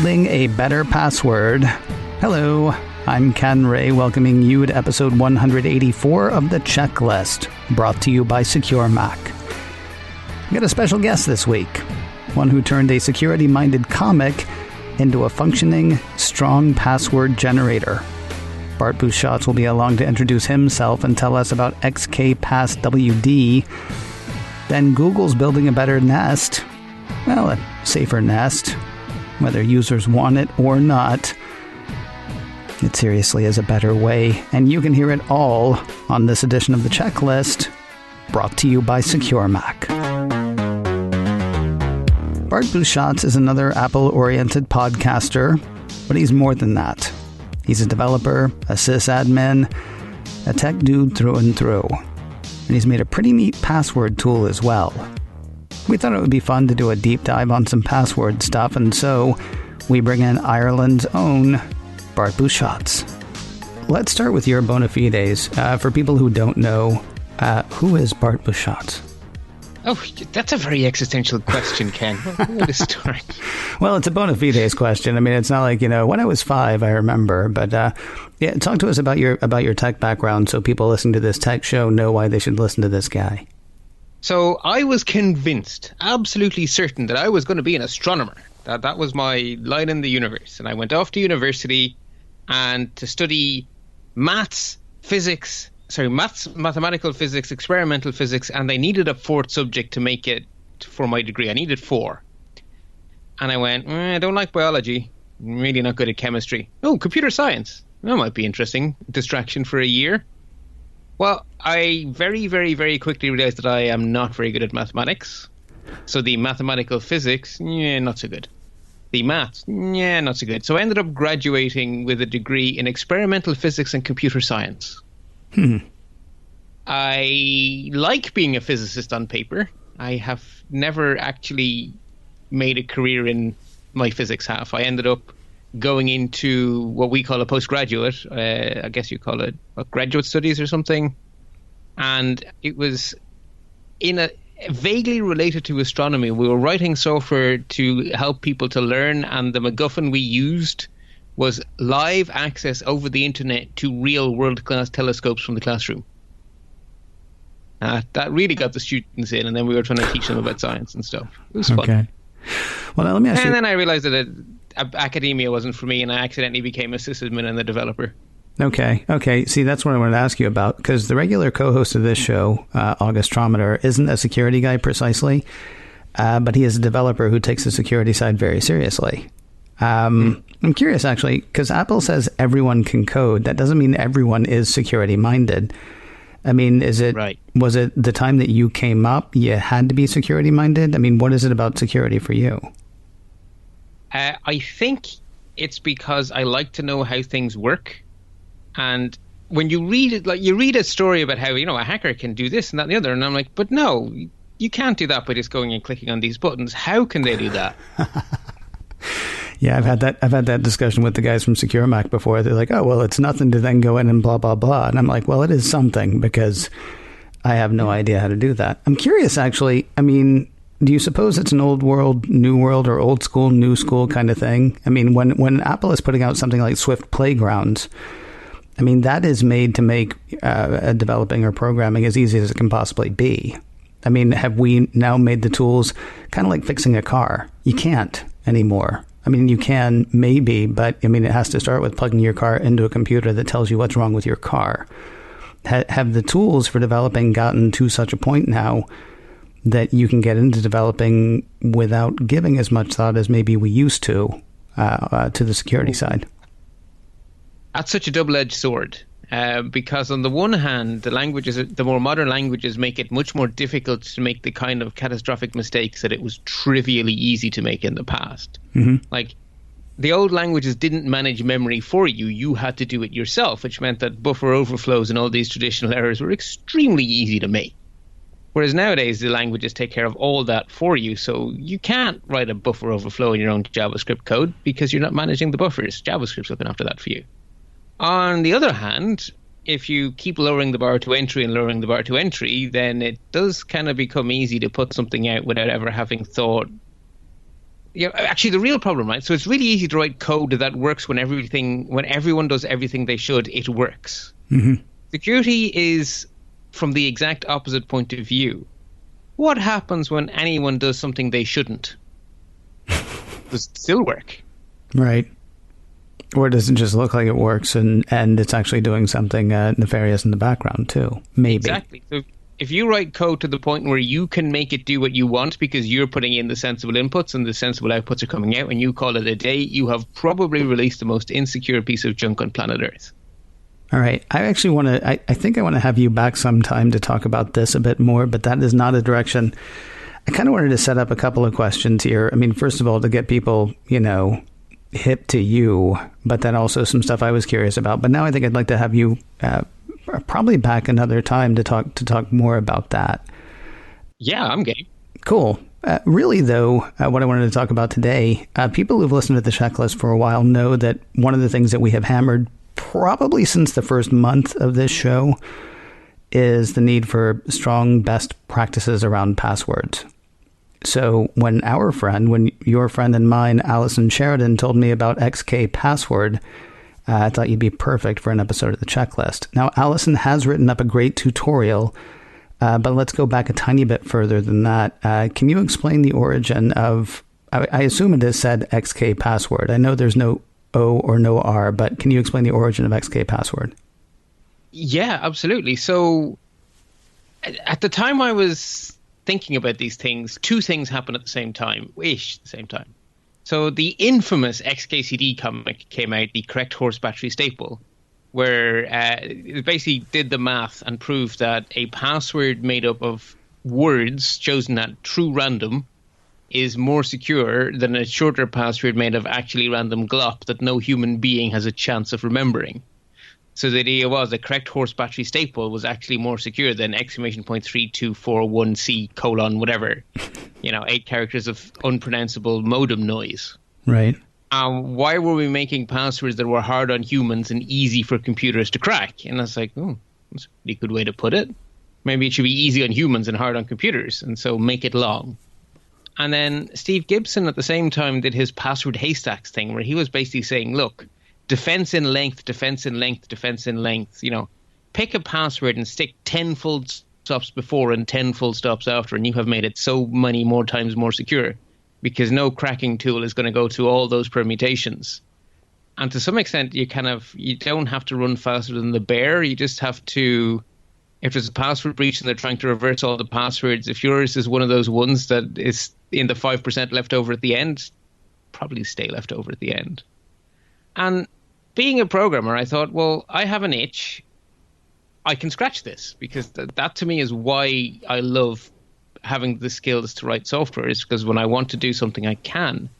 Building a Better Password. Hello, I'm Ken Ray, welcoming you to episode 184 of The Checklist, brought to you by Secure Mac. We got a special guest this week, one who turned a security-minded comic into a functioning, strong password generator. Bart Busschots will be along to introduce himself and tell us about XKPassWD. Then Google's building a better Nest. Well, a safer Nest, whether users want it or not. It seriously is a better way, and you can hear it all on this edition of The Checklist, brought to you by Secure Mac. Bart Busschots is another Apple-oriented podcaster, but he's more than that. He's a developer, a sysadmin, a tech dude through and through. And he's made a pretty neat password tool as well. We thought it would be fun to do a deep dive on some password stuff, and so we bring in Ireland's own Bart Busschots. Let's start with your bona fides. For people who don't know, who is Bart Busschots? Oh, that's a very existential question, Ken. Where to start? Well, it's a bona fides question. I mean, it's not like, when I was 5, I remember. But yeah, talk to us about your tech background so people listening to this tech show know why they should listen to this guy. So I was convinced, absolutely certain, that I was going to be an astronomer. That was my line in the universe. And I went off to university and to study mathematical physics, experimental physics, and they needed a fourth subject to make it for my degree. I needed 4. And I went, I don't like biology. I'm really not good at chemistry. Oh, computer science. That might be interesting. Distraction for a year. Well, I very, very, very quickly realized that I am not very good at mathematics. So the mathematical physics, not so good. The maths, not so good. So I ended up graduating with a degree in experimental physics and computer science. I like being a physicist on paper. I have never actually made a career in my physics half. I ended up going into what we call a postgraduate. I guess you call it graduate studies or something. And it was vaguely related to astronomy. We were writing software to help people to learn, and the MacGuffin we used was live access over the internet to real world-class telescopes from the classroom. That really got the students in, and then we were trying to teach them about science and stuff. It was fun. Well, now let me ask you. And then I realized that academia wasn't for me, and I accidentally became a sysadmin and a developer. Okay. See, that's what I wanted to ask you about, because the regular co-host of this show, August Trometer, isn't a security guy precisely, but he is a developer who takes the security side very seriously. I'm curious, actually, because Apple says everyone can code. That doesn't mean everyone is security-minded. I mean, right. Was it the time that you came up, you had to be security-minded? I mean, what is it about security for you? I think it's because I like to know how things work. And when you read it, you read a story about how, a hacker can do this and that and the other. And I'm like, but no, you can't do that by just going and clicking on these buttons. How can they do that? Yeah, I've had that discussion with the guys from Secure Mac before. They're like, oh, well, it's nothing to then go in and blah, blah, blah. And I'm like, well, it is something, because I have no idea how to do that. I'm curious, actually. I mean, do you suppose it's an old world, new world, or old school, new school kind of thing? I mean, when Apple is putting out something like Swift Playgrounds, I mean, that is made to make developing or programming as easy as it can possibly be. I mean, have we now made the tools kind of like fixing a car? You can't anymore. I mean, you can maybe, but I mean, it has to start with plugging your car into a computer that tells you what's wrong with your car. Have the tools for developing gotten to such a point now that you can get into developing without giving as much thought as maybe we used to the security side? That's such a double-edged sword. Because on the one hand, the more modern languages make it much more difficult to make the kind of catastrophic mistakes that it was trivially easy to make in the past. Mm-hmm. Like, the old languages didn't manage memory for you. You had to do it yourself, which meant that buffer overflows and all these traditional errors were extremely easy to make. Whereas nowadays, the languages take care of all that for you. So you can't write a buffer overflow in your own JavaScript code because you're not managing the buffers. JavaScript's looking after that for you. On the other hand, if you keep lowering the bar to entry and lowering the bar to entry, then it does kind of become easy to put something out without ever having thought actually the real problem, right? So it's really easy to write code that works when everyone does everything they should, it works. Mm-hmm. Security is from the exact opposite point of view. What happens when anyone does something they shouldn't? Does it still work? Right. Or does it just look like it works and it's actually doing something nefarious in the background too? Maybe. Exactly. So if you write code to the point where you can make it do what you want because you're putting in the sensible inputs and the sensible outputs are coming out and you call it a day, you have probably released the most insecure piece of junk on planet Earth. All right. I actually want to, I think I want to have you back sometime to talk about this a bit more, but that is not a direction. I kind of wanted to set up a couple of questions here. I mean, first of all, to get people, hip to you, but then also some stuff I was curious about. But now I think I'd like to have you probably back another time to talk more about that. Yeah, I'm game. Cool. Really, though, what I wanted to talk about today, people who've listened to the checklist for a while know that one of the things that we have hammered probably since the first month of this show is the need for strong best practices around passwords. So when your friend and mine, Allison Sheridan, told me about XK Password, I thought you'd be perfect for an episode of the checklist. Now, Allison has written up a great tutorial, but let's go back a tiny bit further than that. Can you explain the origin of, I assume it is said XK Password. I know there's no O or no R, but can you explain the origin of XK Password? Yeah, absolutely. So at the time I was thinking about these things, two things happened at the same time. So the infamous XKCD comic came out, the correct horse battery staple, where it basically did the math and proved that a password made up of words chosen at true random is more secure than a shorter password made of actually random glop that no human being has a chance of remembering. So the idea was the correct horse battery staple was actually more secure than ! 3241C : whatever, 8 characters of unpronounceable modem noise. Right. Why were we making passwords that were hard on humans and easy for computers to crack? And I was like, that's a pretty good way to put it. Maybe it should be easy on humans and hard on computers, and so make it long. And then Steve Gibson at the same time did his password haystacks thing where he was basically saying, look, defense in length, defense in length, defense in length. Pick a password and stick 10 full stops before and 10 full stops after, and you have made it so many more times more secure because no cracking tool is going to go through all those permutations. And to some extent, you don't have to run faster than the bear. You just have to, if there's a password breach and they're trying to reverse all the passwords, if yours is one of those ones that is in the 5% left over at the end, probably stay left over at the end. And being a programmer, I thought, well, I have an itch. I can scratch this because that to me is why I love having the skills to write software, is because when I want to do something, I can.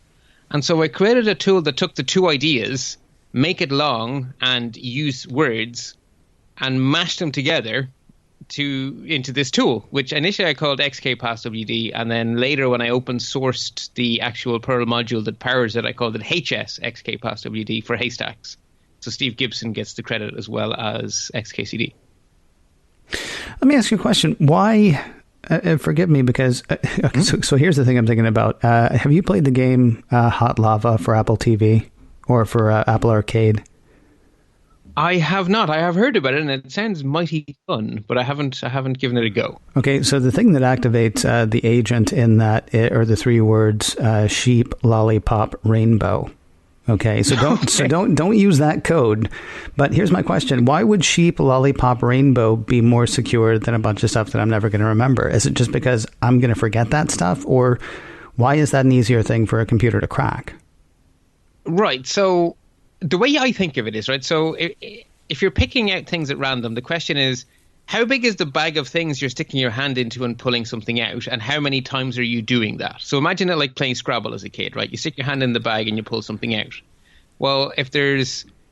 And so I created a tool that took the two ideas, make it long and use words, and mashed them together into this tool, which initially I called XKPassWD, and then later when I open sourced the actual Perl module that powers it, I called it HS XKPassWD for haystacks. So Steve Gibson gets the credit as well as XKCD. Let me ask you a question. Why, forgive me, because, so here's the thing I'm thinking about. Have you played the game Hot Lava for Apple TV or for Apple Arcade? I have not. I have heard about it, and it sounds mighty fun, but I haven't given it a go. Okay, so the thing that activates the agent in that are the three words sheep, lollipop, rainbow. Okay, so don't use that code. But here's my question: why would sheep, lollipop, rainbow be more secure than a bunch of stuff that I'm never going to remember? Is it just because I'm going to forget that stuff, or why is that an easier thing for a computer to crack? Right. So the way I think of it is, right, so if you're picking out things at random, the question is, how big is the bag of things you're sticking your hand into and pulling something out, and how many times are you doing that? So imagine it like playing Scrabble as a kid, right? You stick your hand in the bag and you pull something out. Well, if you're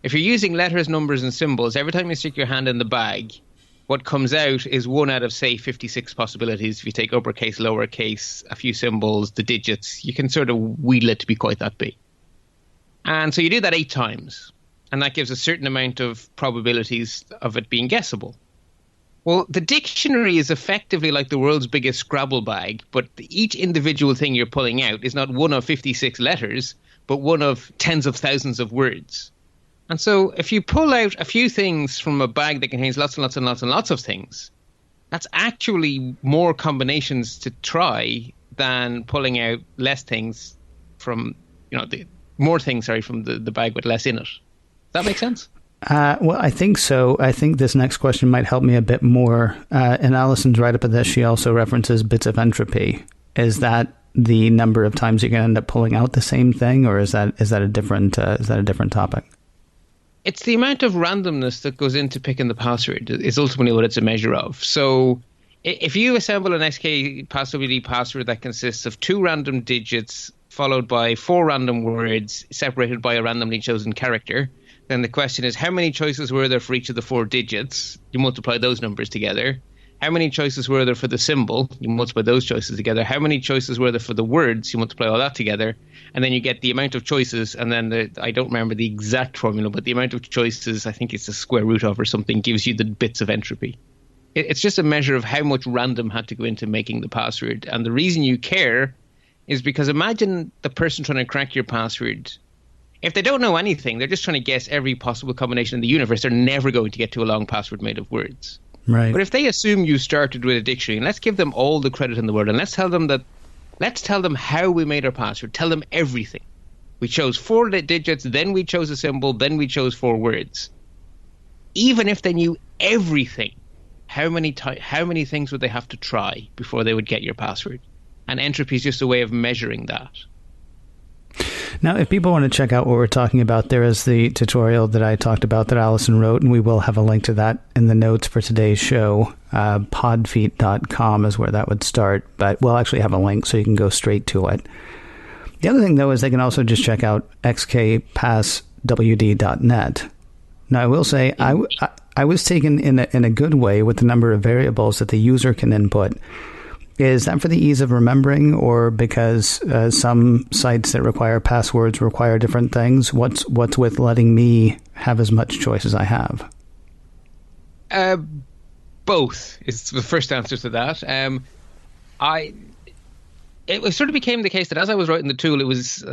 using letters, numbers, and symbols, every time you stick your hand in the bag, what comes out is one out of, say, 56 possibilities. If you take uppercase, lowercase, a few symbols, the digits, you can sort of wheedle it to be quite that big. And so you do that 8 times, and that gives a certain amount of probabilities of it being guessable. Well, the dictionary is effectively like the world's biggest Scrabble bag, but each individual thing you're pulling out is not one of 56 letters, but one of tens of thousands of words. And so if you pull out a few things from a bag that contains lots and lots and lots and lots of things, that's actually more combinations to try than pulling out less things from, more things, from the bag with less in it. Does that make sense? Well, I think so. I think this next question might help me a bit more. In Alison's write-up of this, she also references bits of entropy. Is that the number of times you're going to end up pulling out the same thing, or is that a different topic? It's the amount of randomness that goes into picking the password is ultimately what it's a measure of. So if you assemble an XK PassWD password that consists of 2 random digits followed by 4 random words separated by a randomly chosen character, then the question is, how many choices were there for each of the 4 digits? You multiply those numbers together. How many choices were there for the symbol? You multiply those choices together. How many choices were there for the words? You multiply all that together. And then you get the amount of choices. And then I don't remember the exact formula, but the amount of choices, I think it's the square root of or something, gives you the bits of entropy. It's just a measure of how much random had to go into making the password. And the reason you care is because imagine the person trying to crack your password. If they don't know anything, they're just trying to guess every possible combination in the universe. They're never going to get to a long password made of words. Right. But if they assume you started with a dictionary, and let's give them all the credit in the world, and let's tell them how we made our password. Tell them everything. We chose 4 digits, then we chose a symbol, then we chose 4 words. Even if they knew everything, how many things would they have to try before they would get your password? And entropy is just a way of measuring that. Now, if people want to check out what we're talking about, there is the tutorial that I talked about that Alison wrote, and we will have a link to that in the notes for today's show. Podfeet.com is where that would start, but we'll actually have a link so you can go straight to it. The other thing, though, is they can also just check out xkpasswd.net. Now, I will say I was taken in a good way with the number of variables that the user can input. Is that for the ease of remembering, or because some sites that require passwords require different things? What's with letting me have as much choice as I have? Both is the first answer to that. It sort of became the case that as I was writing the tool,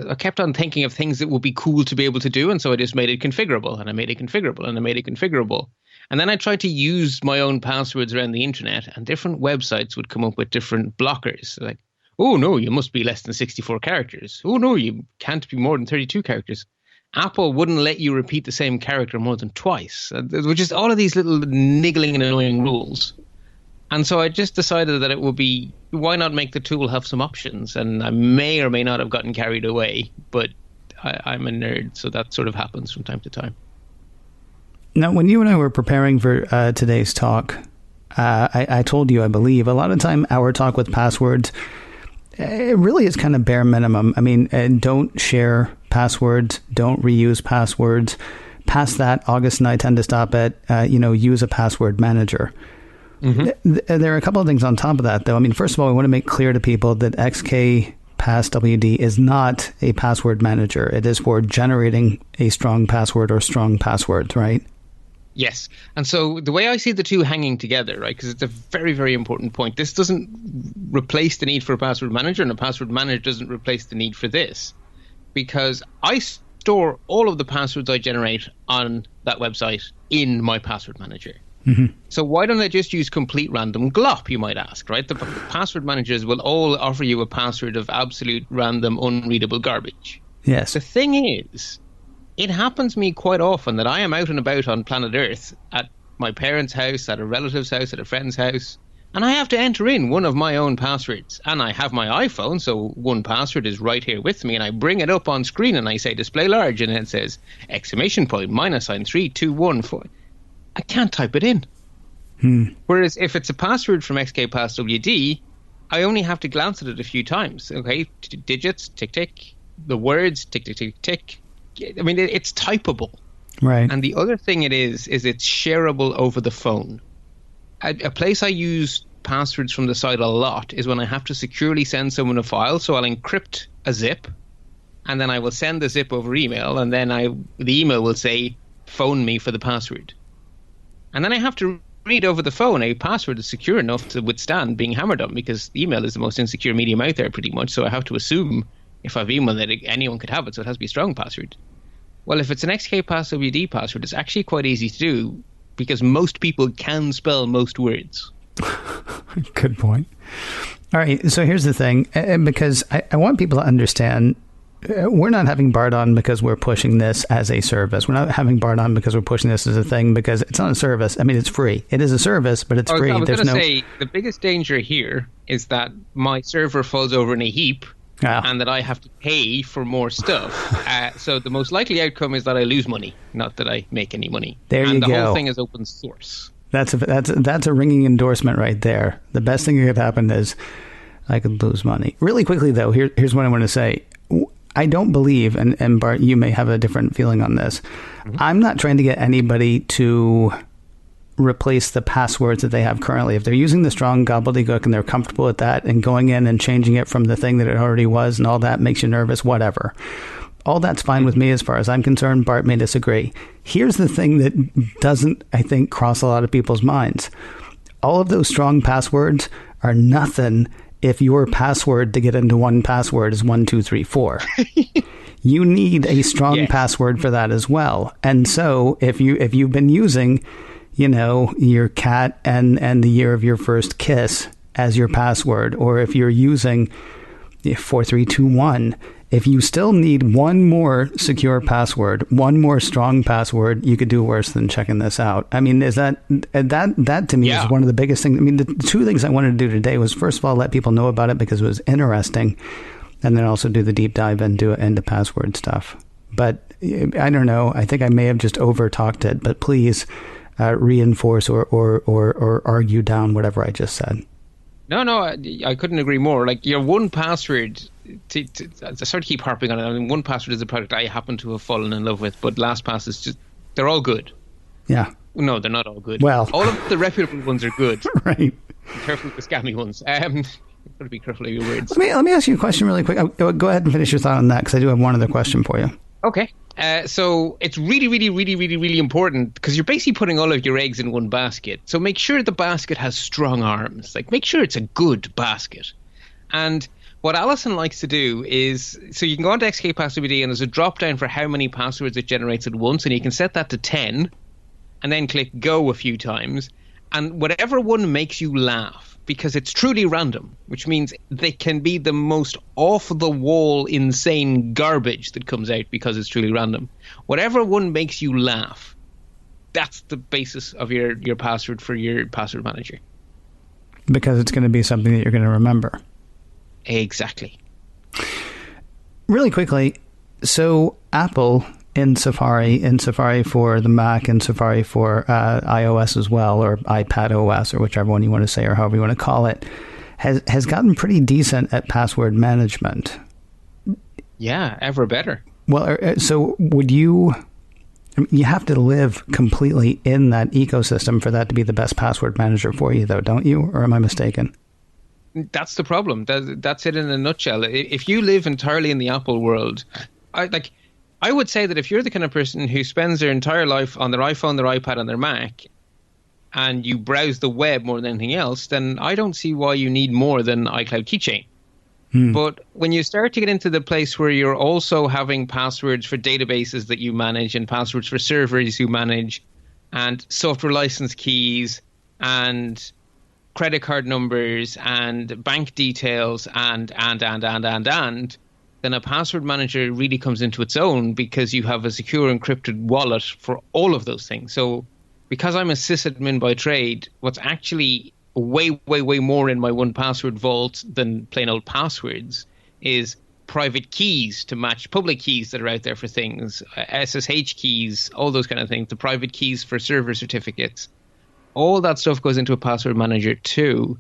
I kept on thinking of things that would be cool to be able to do, and so I just made it configurable, and I made it configurable, and I made it configurable. And then I tried to use my own passwords around the internet, and different websites would come up with different blockers. Like, oh, no, you must be less than 64 characters. Oh, no, you can't be more than 32 characters. Apple wouldn't let you repeat the same character more than twice. There were just all of these little niggling and annoying rules. And so I just decided that it would be, why not make the tool have some options? And I may or may not have gotten carried away, but I'm a nerd, so that sort of happens from time to time. Now, when you and I were preparing for today's talk, I told you, I believe, a lot of time our talk with passwords, it really is kind of bare minimum. I mean, don't share passwords, don't reuse passwords. Past that, August and I tend to stop at, use a password manager. Mm-hmm. There are a couple of things on top of that, though. I mean, first of all, we want to make clear to people that XKPassWD is not a password manager. It is for generating a strong password or strong passwords, right? Yes. And so the way I see the two hanging together, right, because it's a very, very important point. This doesn't replace the need for a password manager, and a password manager doesn't replace the need for this, because I store all of the passwords I generate on that website in my password manager. Mm-hmm. So why don't I just use complete random glop, you might ask, right? The password managers will all offer you a password of absolute random, unreadable garbage. Yes. The thing is, it happens to me quite often that I am out and about on planet Earth at my parents' house, at a relative's house, at a friend's house, and I have to enter in one of my own passwords. And I have my iPhone, so one password is right here with me, and I bring it up on screen and I say display large, and it says ! -32114. I can't type it in. Whereas if it's a password from XKPassWD, I only have to glance at it a few times. Okay, digits, tick, tick. The words, tick, tick, tick, tick. I mean, it's typable. Right. And the other thing it is it's shareable over the phone. A place I use passwords from the site a lot is when I have to securely send someone a file. So I'll encrypt a zip, and then I will send the zip over email, and then the email will say, phone me for the password. And then I have to agreed over the phone a password is secure enough to withstand being hammered on, because email is the most insecure medium out there pretty much. So I have to assume if I've emailed that anyone could have it, so it has to be a strong password. Well, if it's an XKPassWD password, it's actually quite easy to do because most people can spell most words. Good point. All right, so here's the thing, because I want people to understand, we're not having Bart on because we're pushing this as a service. We're not having Bart on because we're pushing this as a thing, because it's not a service. I mean, it's free. It is a service, but it's free. I was going to say, the biggest danger here is that my server falls over in a heap and that I have to pay for more stuff. So the most likely outcome is that I lose money, not that I make any money. There you go. And the whole thing is open source. That's a ringing endorsement right there. The best thing that could happen is I could lose money. Really quickly, though, here's what I want to say. I don't believe, and Bart, you may have a different feeling on this. Mm-hmm. I'm not trying to get anybody to replace the passwords that they have currently. If they're using the strong gobbledygook and they're comfortable with that and going in and changing it from the thing that it already was and all that makes you nervous, whatever. All that's fine with me as far as I'm concerned. Bart may disagree. Here's the thing that doesn't, I think, cross a lot of people's minds. All of those strong passwords are nothing if your password to get into 1Password is 1234. You need a strong password for that as well. And so if you've been using, your cat and the year of your first kiss as your password, or if you're using 4321, if you still need one more secure password, one more strong password, you could do worse than checking this out. I mean, is that to me is one of the biggest things. I mean, the two things I wanted to do today was, first of all, let people know about it because it was interesting, and then also do the deep dive into password stuff. But I don't know. I think I may have just over talked it, but please reinforce or argue down whatever I just said. No, I couldn't agree more. Like, your 1Password, I sort of keep harping on it. I mean, 1Password is a product I happen to have fallen in love with, but LastPass is just, they're all good. Yeah. No, they're not all good. Well, all of the reputable ones are good. Right. Be careful with the scammy ones. Got to be careful of your words. Let me ask you a question really quick. Go ahead and finish your thought on that, because I do have one other question for you. Okay. So it's really, really, really, really, really important, because you're basically putting all of your eggs in one basket. So make sure the basket has strong arms. Like, make sure it's a good basket. And what Alison likes to do is, so you can go onto XKPassWD and there's a drop down for how many passwords it generates at once, and you can set that to 10 and then click go a few times. And whatever one makes you laugh, because it's truly random, which means they can be the most off-the-wall, insane garbage that comes out because it's truly random. Whatever one makes you laugh, that's the basis of your password for your password manager. Because it's going to be something that you're going to remember. Exactly. Really quickly, so Apple in Safari for the Mac, and Safari for iOS as well, or iPad OS, or whichever one you want to say, or however you want to call it, has gotten pretty decent at password management. Yeah, ever better. Well, so would you have to live completely in that ecosystem for that to be the best password manager for you, though, don't you? Or am I mistaken? That's the problem. That's it in a nutshell. If you live entirely in the Apple world, I would say that if you're the kind of person who spends their entire life on their iPhone, their iPad, and their Mac, and you browse the web more than anything else, then I don't see why you need more than iCloud Keychain. But when you start to get into the place where you're also having passwords for databases that you manage, and passwords for servers you manage, and software license keys, and credit card numbers, and bank details, and then a password manager really comes into its own, because you have a secure encrypted wallet for all of those things. So because I'm a sysadmin by trade, what's actually way, way, way more in my 1Password vault than plain old passwords is private keys to match public keys that are out there for things, SSH keys, all those kind of things, the private keys for server certificates. All that stuff goes into a password manager too,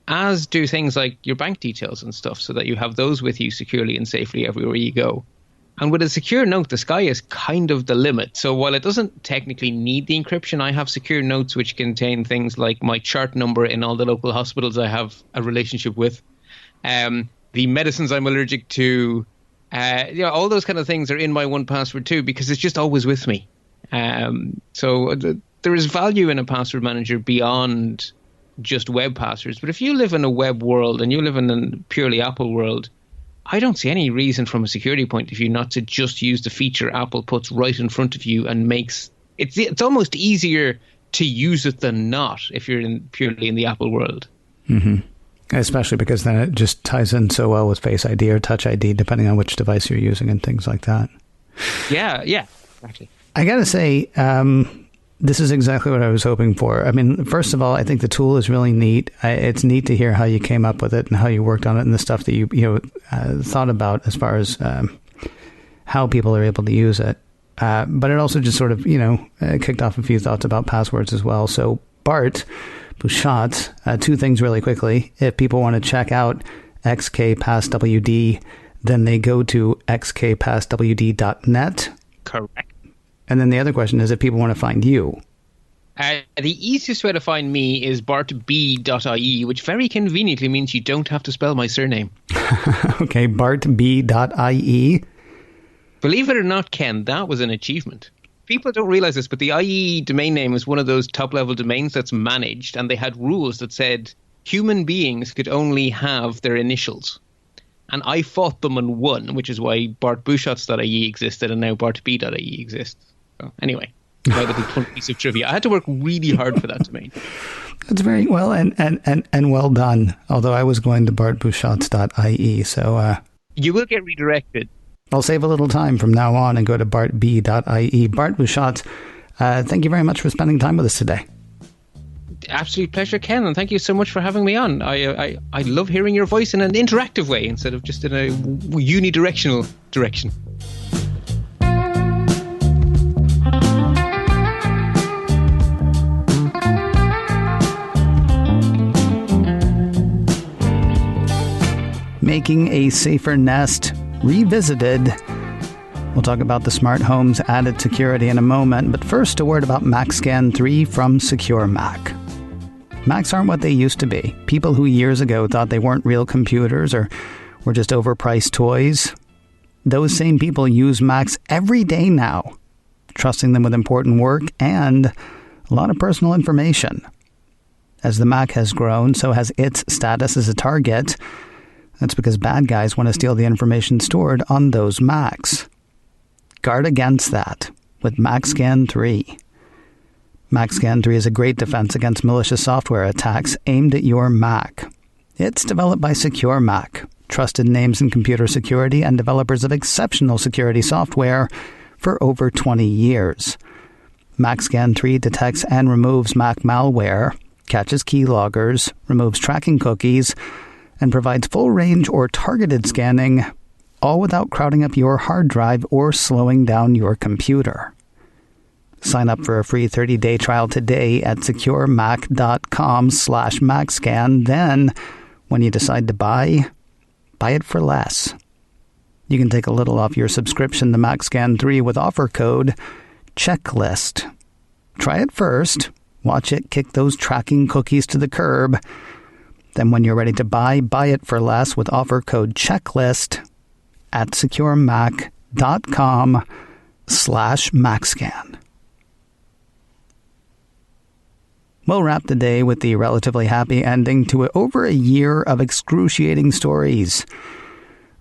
as do things like your bank details and stuff, so that you have those with you securely and safely everywhere you go. And with a secure note, the sky is kind of the limit. So while it doesn't technically need the encryption, I have secure notes which contain things like my chart number in all the local hospitals I have a relationship with, the medicines I'm allergic to, all those kind of things are in my 1Password too, because it's just always with me. So there is value in a password manager beyond just web passwords. But if you live in a web world and you live in a purely Apple world, I don't see any reason from a security point of view not to just use the feature Apple puts right in front of you and makes it's almost easier to use it than not if you're purely in the Apple world. Mm-hmm. Especially because then it just ties in so well with Face ID or Touch ID, depending on which device you're using and things like that. Yeah, exactly. I got to say, this is exactly what I was hoping for. I mean, first of all, I think the tool is really neat. It's neat to hear how you came up with it and how you worked on it and the stuff that you thought about as far as how people are able to use it. But it also just sort of, kicked off a few thoughts about passwords as well. So Bart Busschots, two things really quickly. If people want to check out XKPassWD, then they go to xkpasswd.net. Correct. And then the other question is if people want to find you. The easiest way to find me is bartb.ie, which very conveniently means you don't have to spell my surname. Okay, bartb.ie. Believe it or not, Ken, that was an achievement. People don't realize this, but the IE domain name is one of those top-level domains that's managed, and they had rules that said human beings could only have their initials. And I fought them and won, which is why bartbusschots.ie existed and now bartb.ie exists. So anyway, my little fun piece of trivia. I had to work really hard for that domain. That's very well and well done, although I was going to bartbusschots.ie, so... You will get redirected. I'll save a little time from now on and go to bartb.ie. Bart Busschots, thank you very much for spending time with us today. Absolute pleasure, Ken, and thank you so much for having me on. I love hearing your voice in an interactive way instead of just in a unidirectional direction. Making a safer Nest Revisited. We'll talk about the smart home's added security in a moment, but first a word about MacScan 3 from Secure Mac. Macs aren't what they used to be. People who years ago thought they weren't real computers or were just overpriced toys, those same people use Macs every day now, trusting them with important work and a lot of personal information. As the Mac has grown, so has its status as a target. That's because bad guys want to steal the information stored on those Macs. Guard against that with MacScan 3. MacScan 3 is a great defense against malicious software attacks aimed at your Mac. It's developed by Secure Mac, trusted names in computer security and developers of exceptional security software for over 20 years. MacScan 3 detects and removes Mac malware, catches keyloggers, removes tracking cookies, and provides full-range or targeted scanning, all without crowding up your hard drive or slowing down your computer. Sign up for a free 30-day trial today at securemac.com/MacScan. Then, when you decide to buy it for less. You can take a little off your subscription to MacScan 3 with offer code CHECKLIST. Try it first. Watch it kick those tracking cookies to the curb. Then when you're ready to buy it for less with offer code CHECKLIST at securemac.com/MacScan. We'll wrap the day with the relatively happy ending to over a year of excruciating stories.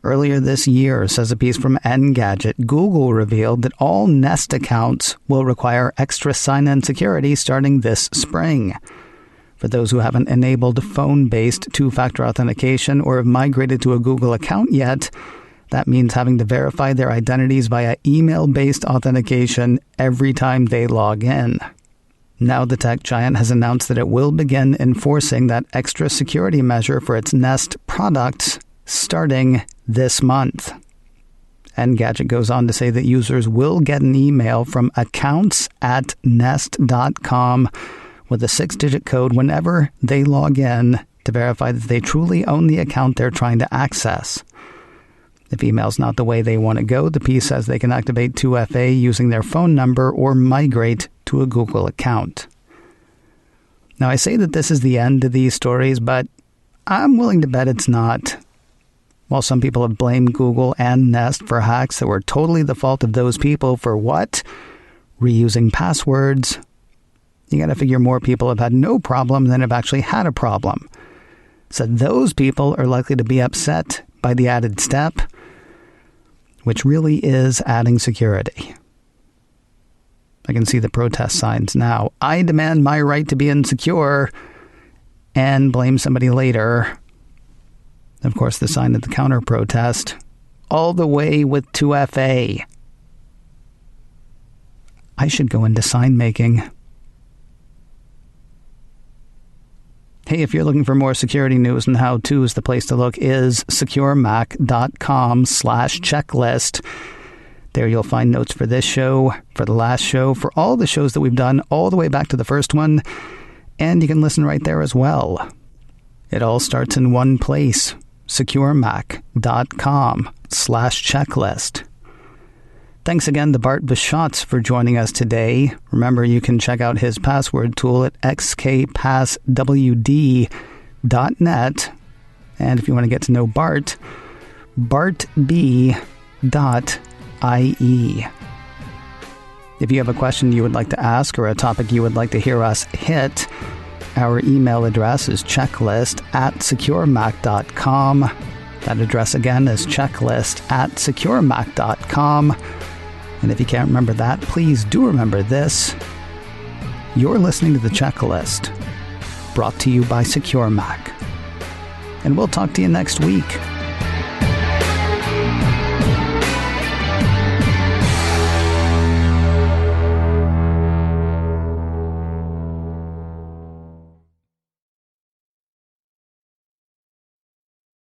Earlier this year, says a piece from Engadget, Google revealed that all Nest accounts will require extra sign-in security starting this spring. For those who haven't enabled phone-based two-factor authentication or have migrated to a Google account yet, that means having to verify their identities via email-based authentication every time they log in. Now the tech giant has announced that it will begin enforcing that extra security measure for its Nest products starting this month. Engadget goes on to say that users will get an email from accounts@nest.com with a 6-digit code whenever they log in to verify that they truly own the account they're trying to access. If email's not the way they want to go, the piece says they can activate 2FA using their phone number or migrate to a Google account. Now, I say that this is the end of these stories, but I'm willing to bet it's not. While some people have blamed Google and Nest for hacks that were totally the fault of those people for what? Reusing passwords. You got to figure more people have had no problem than have actually had a problem. So those people are likely to be upset by the added step, which really is adding security. I can see the protest signs now. I demand my right to be insecure and blame somebody later. Of course, the sign of the counter-protest, all the way with 2FA. I should go into sign making. Hey, if you're looking for more security news and how-tos, the place to look is securemac.com/checklist. There you'll find notes for this show, for the last show, for all the shows that we've done, all the way back to the first one. And you can listen right there as well. It all starts in one place, securemac.com/checklist. Thanks again to Bart Busschots for joining us today. Remember, you can check out his password tool at xkpasswd.net. And if you want to get to know Bart, bartb.ie. If you have a question you would like to ask or a topic you would like to hear us hit, our email address is checklist@securemac.com. That address again is checklist@securemac.com. And if you can't remember that, please do remember this. You're listening to The Checklist, brought to you by Secure Mac. And we'll talk to you next week.